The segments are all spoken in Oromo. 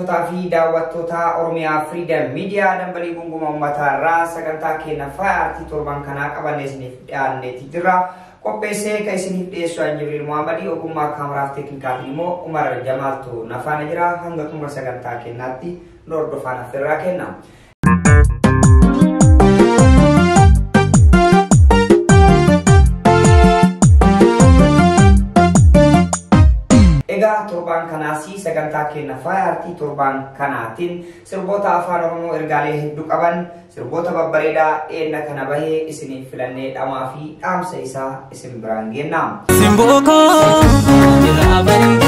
dhaggeeffattoota fi daawwattoota Oromiyaa Freedom Media dambalii gunguma uummataa sagantaa keenya fa'aati torban kanaa qabannee isiniif dhiyaanneeti jirra. Qopheessee kan isiniif dhiyeessu Jibriil Muhammad ogummaa kaameraaf teeknikaatiin immoo Umar Jamaaltu nafaana jira. Hanga xumura sagantaa keenyaatti nu hordofaa affeerraa kenna. Torban kanasi sagantaa keenya fa'aati torban kanaatiin sirboota afaan Oromoo ergaalee hedduu qaban sirboota babbareedaa eenna kana bahee isiniif filannee dhamaa fi dhaamsa isaa isin biraan geenna. Simboko jiraabanii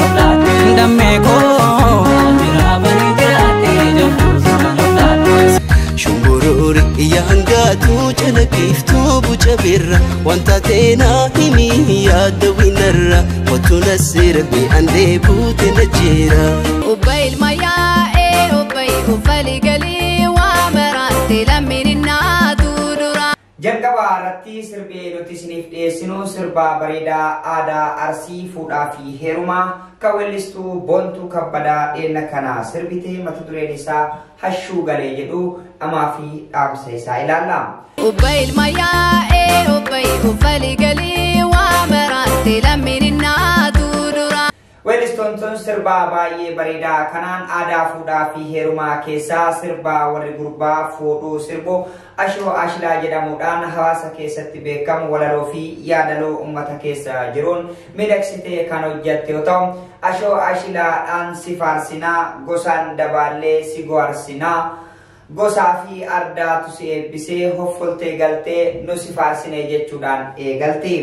jiraatee dammeekoo jiraabanii jiraatee dammeekoo shumburoori yaangaatu calaqqiftuu buca birra wanta teenaa himi yaadda winarra watuna sira mi ande buute na jira ubay ilmayaa ubay ufali gali wa marante laminna tudura jalqaba irratti sirbee nuti isiniif dhiyeessinu sirba bareedaa aadaa Arsii fuudhaa fi heerumaa kawellistuu Boontuu Kabbadaa eenna kana sirbitee mata dureen isaa hashuu galee jedhu dhamaa fi dhaamsa isaa ilaalla. ubay ilmayaa ubay ufali gali wa marante laminna tudura Weellistoon sirba baay'ee bareedaa kanaan aadaa fuudhaa fi heerumaa keessaa sirba warri gurbaa fuudhuu sirbu ashoo ashilaa jedhamuudhaan hawaasa keessatti beekamu walaloo fi yaadaloo uummata keessa jiruun miidhagsitee kan hojjette yoo ta'u ashoo ashilaadhaan si faarsinaa gosaan dabaallee si goarsinaa gosaa fi ardaatu si eebbisee hoffoltee galtee nu si faarsine jechuudhaan eegalti.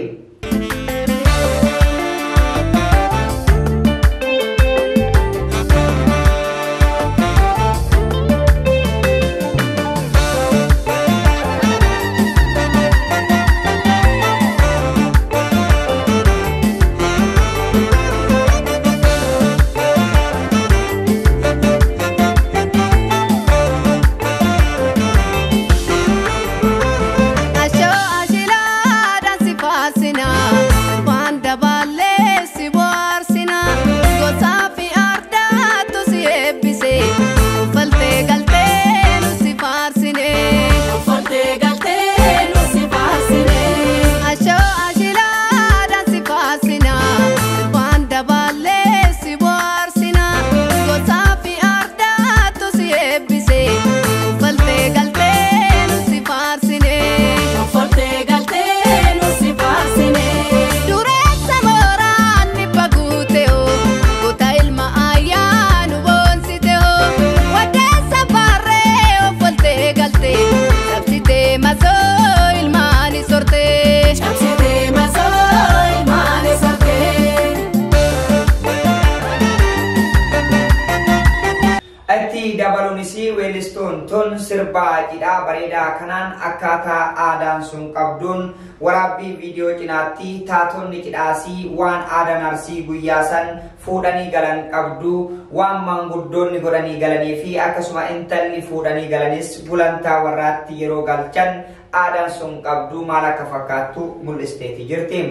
Weellistoon sirba jidhaa bareedaa kanaan akkaataa aadaan sun qabduun waraabbii viidiyoo cinaatti taatonni cidhaasii waan aadaan Arsii guyyaa san fuudhanii galan qabdu waan manguddoonni godhanii galanii fi akkasuma intalli fuudhanii galanis gulantaa warraatti yeroo galchan aadaan sun qabdu maal akka fakkaattu mul'isteeti jirti.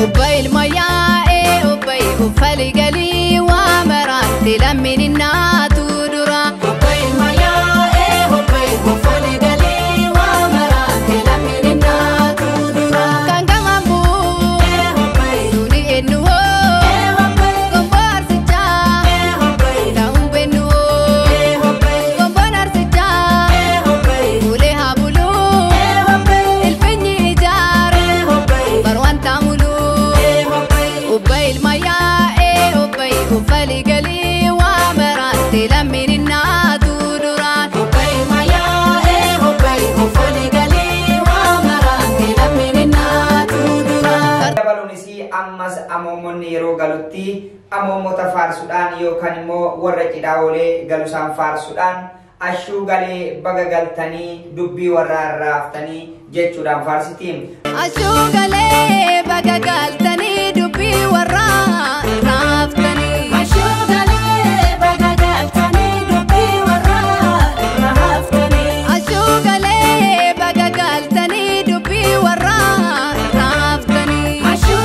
ubay ilmayaa ufali gali wa marante laminna tudura ubay ilmayaa ubay ufali gali wa marante laminna tudura kangamambu ubay suni ennuo ubay gombarsicha ubay laumbennu ubay gombarsicha ubay ule habulu ubay ilfenyi jar ubay barwanta mulu ubay ilmayaa ufali gali wa marante laminna tudura ubay ilmayaa ubay ufali gali wa marante laminna tudura dabalunisi ammas amoomonni yeroo galutti amoomota faarsuudhaan yookaan immoo warra cidhaa olee galusaan faarsuudhaan ashuu galee baga galtanii dubbii warra raaftanii jechuudhaan faarsiti. ashuu galee baga galtanii dubbii warra raaftanii ashuu galee baga galtanii dubbii warra raaftanii ashuu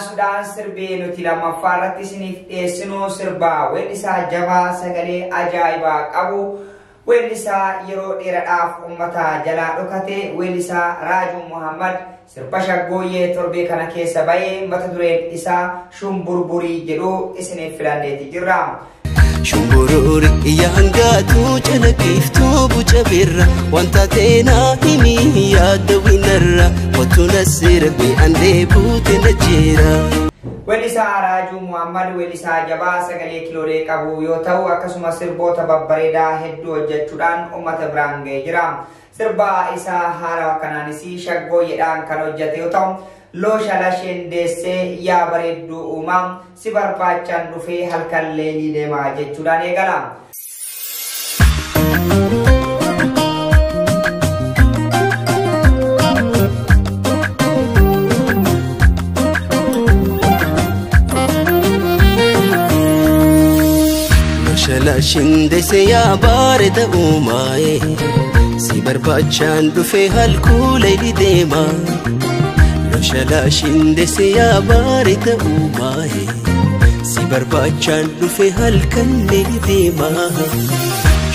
Sudan sirbi nuti lama farati sinif sino sirba welisa jaba sagale ajaiba qabu welisa yero dheeradhaaf ummata jala dhokate welisa Raaju Muhammad sirba shaggoyye torbe kana keessa baye mata dureen isa shumburburi jedhu isinif filanneeti jirra. Shumbururi iyaangatu chalakiftu bucha birra wanta teena himi yaada winarra watuna sirbi ande bute najira. Welisa Raaju Muhammad welisa jabaa sagalee kilolee qabu yoo ta'u akkasuma sirboota babbareedaa hedduu hojjechuudhaan uummata biraan ga'ee jira. Sirba isaa haala kanaanis shaggooyyeedhaan kan hojjete yoo ta'u loosha lasheen deessee yaa bareedduu uumaa si barbaachaan dhufee halkan leelii deemaa jechuudhaan eegala. Loosha lasheen deessee yaa bareedduu uumaa si barbaachaan dhufee halkan leelii deemaa. Shalashin dese ya barita umae si barbachan dufe halkan deema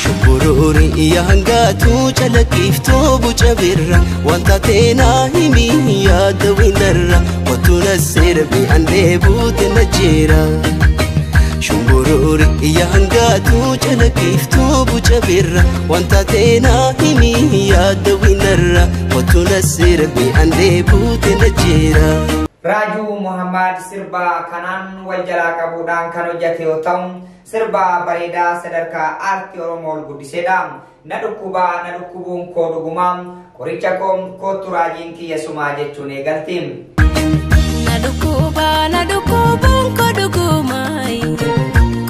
Shumbururi iyaangatu chalakiftu bucha birra wanta teena himi yaada winarra watuna sirbi ande bute najira. Shumbururi iyaangatu chalakiftu bucha birra wanta teena himi yaada winarra watuna sirbi ande bute najira. Raaju Muhammad sirba kanan wal jala qabuudhaan kan hojjete yoo ta'u sirba bareedaa sadarkaa aartii Oromoo guddiseedha. Na dhukkubuun koo dhugumaan qoricha kootu raajiin kiyya sumaa jechuun eegaltiin. Na dhukkubuun koo dhugumaan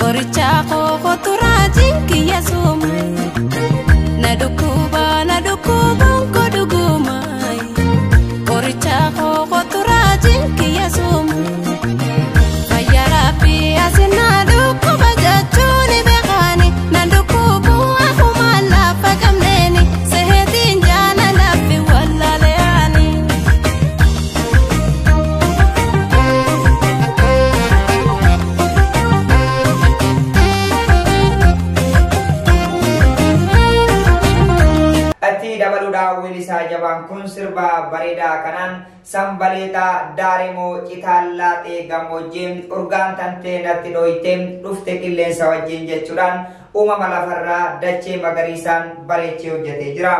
qoricha kootu raajiin kiyya sumaa. Na dhukkubuun koo dhugumaan qoricha kootu raajiin kiyya sumaa. Fayyaa Rabbii asina dhukkuba jechuun beekani na dhukkubuu akkuma lafa qabneeni seetiin jaana laffi wallaleani. Ati dabaluudhaan welisa jabaan kun sirba bareedaa kanaan Sambaleeta Daaremoo Citaallaatee gammoojjiin urgaan tantee natti dhooytee dhufte qilleensa wajjin jechuudhaan uumama lafarraa dachee magariisaan bareechee hojjetee jira.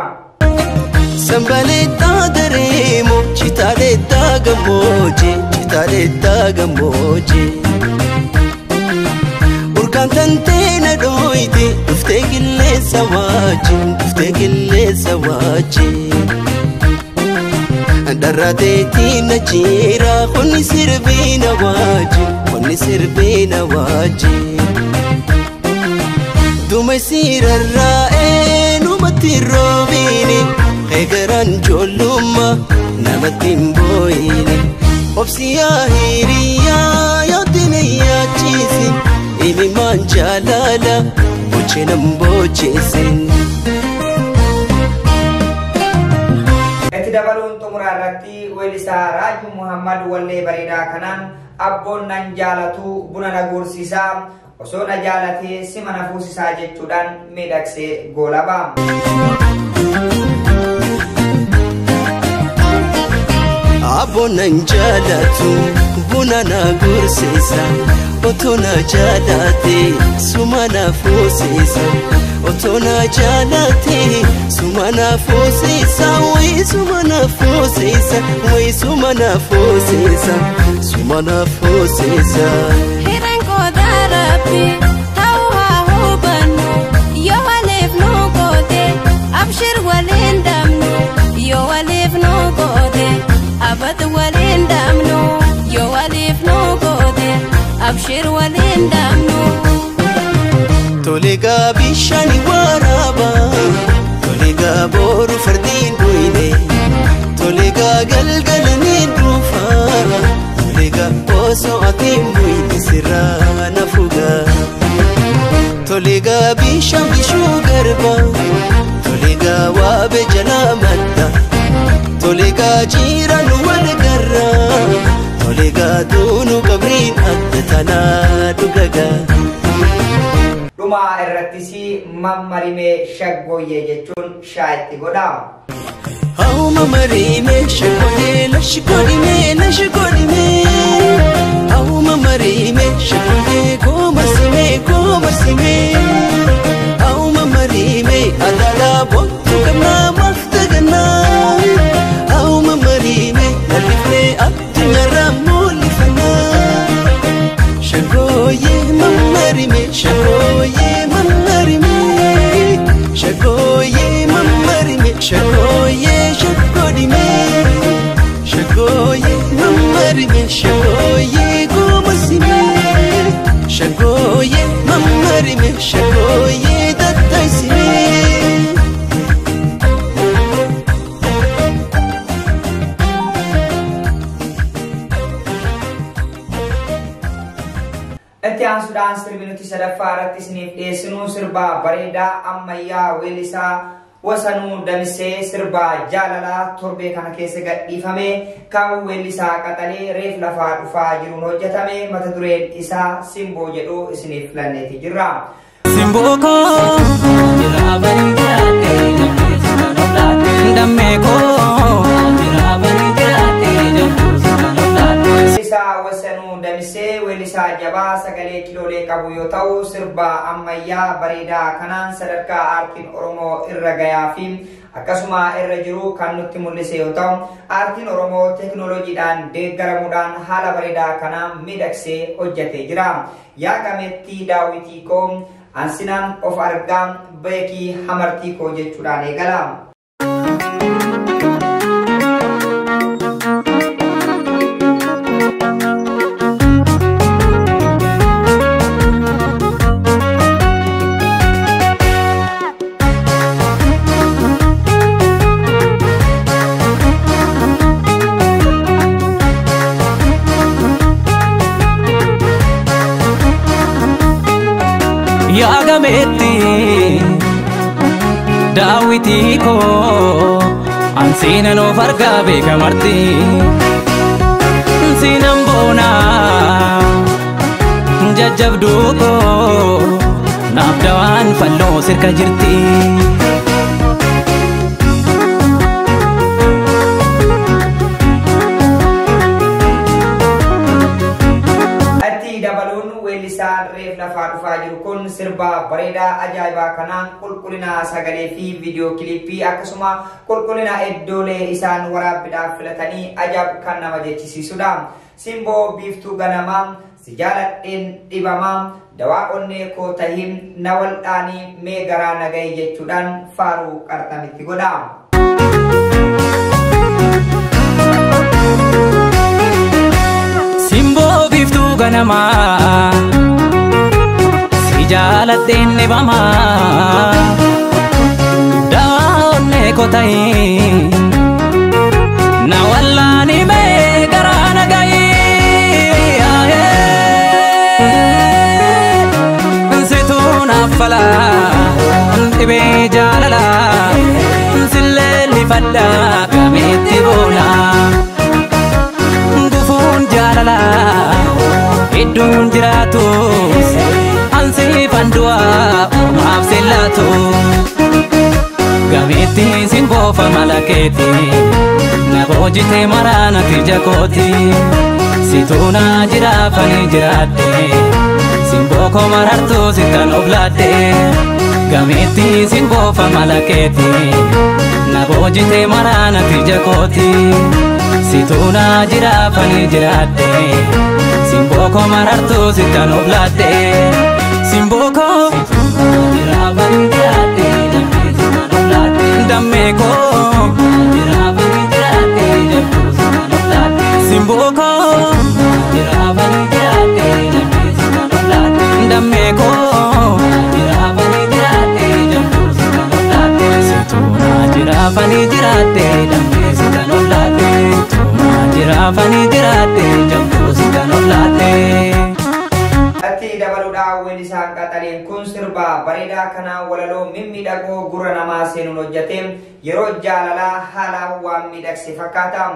Sambaleeta Daaremoo Citaallaatee gammoojjii urgaan tantee na dhooyte dhufte qilleensa wajjin. Darrateetii na jira konni sirbina wajjin dumeessirarraa numatti roobini eegaran joollummaa namatti hin booyini obsiyaa hiriyaa yootine yaachiisin imimaan jaalala bochenan bocheessin. Dabaluun xumuraa irratti weellisaa Raaju Muhammad wallee bareedaa kanaan abboon nan jaalatu buna na guursiisaa osoo na jaalatee sima na fuusisaa jechuudhaan miidhagsee goolaba. Abboon nan jaalatu buna na guursiisaa otoo na jaalatee suma na fuusisaa. Otona jalate sumana fosisa we sumana fosisa Hiran ko darabi tawa hubanu yo alif no gode abshir walin damno yo alif no gode abad walin damno yo alif no gode abshir walin damno. Tolega bishani waraba Tolega boru fardin duine Tolega galgalani drufa Tolega oso atim duine sirana fuga Tolega bisham bishu garba Tolega wabe jalamadda Tolega jiran wal garra Tolega dunu kabrin adtana dugaga Duma irrattisi mammarime shaggoyye jechuun shaayatti godhama. Au mammarime shaggoyye lashgodhime Au mammarime shaggoyye komarsime Au mammarime adala bottu gamna maftaganna Au mammarime lalifne abdunyarra mulifana Shaggoyye mammarime Shaggoyye mammarime Shaggoyye mammarime Shaggoyye shaggodhime Shaggoyye mammarime Shaggoyye komarsime Shaggoyye mammarime Shaggoyye dattaysime Etiaan Sudan sirbinuti sadaffaa irratti isiniif dhiyeessinu sirba bareedaa ammayyaa weellisaa Wasanuu Damisee sirba jaalalaa torbee kana keessa gadhiifame kaawuu weellisaa qaxalee reef lafaa dhufaa jiruun hojjetame mata dureen isaa Simboo jedhu isiniif filanneeti jirra. Simboo koo jiraabanii jiraatee jabbii sunan oblaatee dammee koo jiraabanii jiraatee jabbii sunan oblaatee. Weellisaa Wasanuu Damisee weellisaa jabaa sagalee kiloolee qabu yoo ta'u sirba ammayyaa bareedaa kanaan sadarkaa aartiin Oromoo irra gayaa fi akkasuma irra jiru kan nutti mul'ise yoo ta'u aartiin Oromoo teknooloojiidhaan deeggaramuudhaan haala bareedaa kanaan miidhagsee hojjetee jira. Yaa gameettii daawwitii koo ansinaan of argaa beekii hamartii koo jechuudhaan eegala. Yaa gameettii daawwitii koo ansiinan of argaa beeka martii siinan boonaa jajjabduu koo naaf dawaan falloo sirka jirti. Reef lafaa dhufaa jiru kun sirba bareedaa ajaa'ibaa kanaan qulqullina sagalee fi viidiyoo kilipii akkasuma qulqullina iddoolee isaan waraabbiidhaaf filatanii ajaa'ib kan nama jechisiisudha. Simboo biiftuu ganamaa si jaaladheen dhibamaa dawaa onnee koo tahiin na waldhaanii mee garaa nagahii jechuudhaan faaruu qarxamitti godha. Simboo biiftuu ganamaa jaaladheen dhibamaa dawaa onnee koo tahiin na waldhaanii mee garaa nagahii situu naaf falaa dhibee jaalalaa sillee lifadhaa gameetti boonaa gufuun jaalalaa iddoon jiraatus Ansifan dua maaf silaatu gameetti simboo fa malaketi na boojite maraana tijakooti situna jiraafani jiraadde simboo ko marartu sitan oblaadde gameetti simboo fa malaketi na boojite maraana tijakooti situna jiraafani jiraadde simboo ko marartu sitan oblaadde. Simboo koo jiraabanii jiraatee jabbii sunan oblaatee dammee koo jiraabanii jiraatee jabbii sunan oblaatee. Simboo koo jiraabanii jiraatee jabbii sunan oblaatee dammee koo jiraabanii jiraafanii jiraate dambii si kan ollaate tumaa jiraafanii jiraate jabduu si kan ollaate. Atti dabaluudhaan weellisaan qaxaleen kun sirba bareedaa kanaan walaloo mimmiidhagoo gurra namaa seenuun hojjate yeroo jaalalaa haalaan waan miidhagse fakkaata.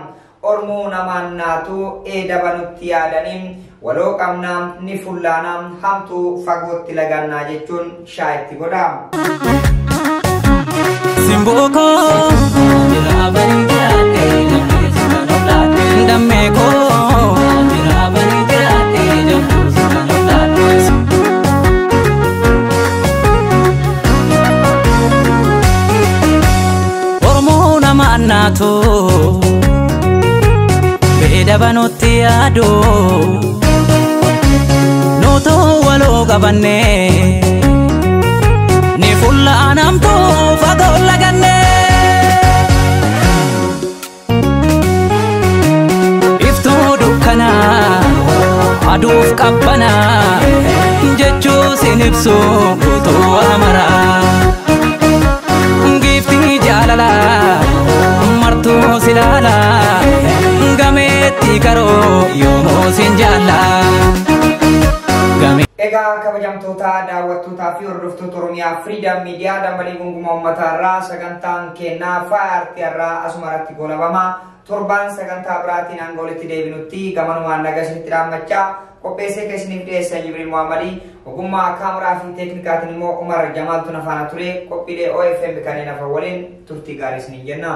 Ormoo namaan naatu dabanutti yaadaniin waloo qabnaa ni fullaanaa hamtuu fagootti lagannaa jechuun shaayitti godha. Simbooko jiraafanii jiraate dambii si kan ollaate dammeeko jiraafanii jiraate jabduu si kan ollaate. Ormoo namaan naatu dabanutti yaadu nutu waloo qabanne ni fullaanamtu fagoo laganne. Iftuu dukkana aduuf qabbana jechuu sin ibsu guutuu amara giiftii jaalala martuu silaala gameetti karoo yoomuu sin jaalla. Egaa kabajamtoota daawwattootaa fi hordoftoota Oromiyaa Freedom Media dambalii gungumaa uummataa irraa sagantaan kennaa faayaartii irraa asumarratti goolabama. Torbaan sagantaa biraatiin hanga walitti deebinutti gamanumaan nagaa isinitti dhaammachaa qopheessee keessaniif dhiyeessan Jibriil Muhammadii ogummaa kaameraa fi teeknikaatiin immoo Umar Jamaaltu nafaana ture. Qophiilee OFM kanneen hafan waliin turtii gaarii isiniin jenna.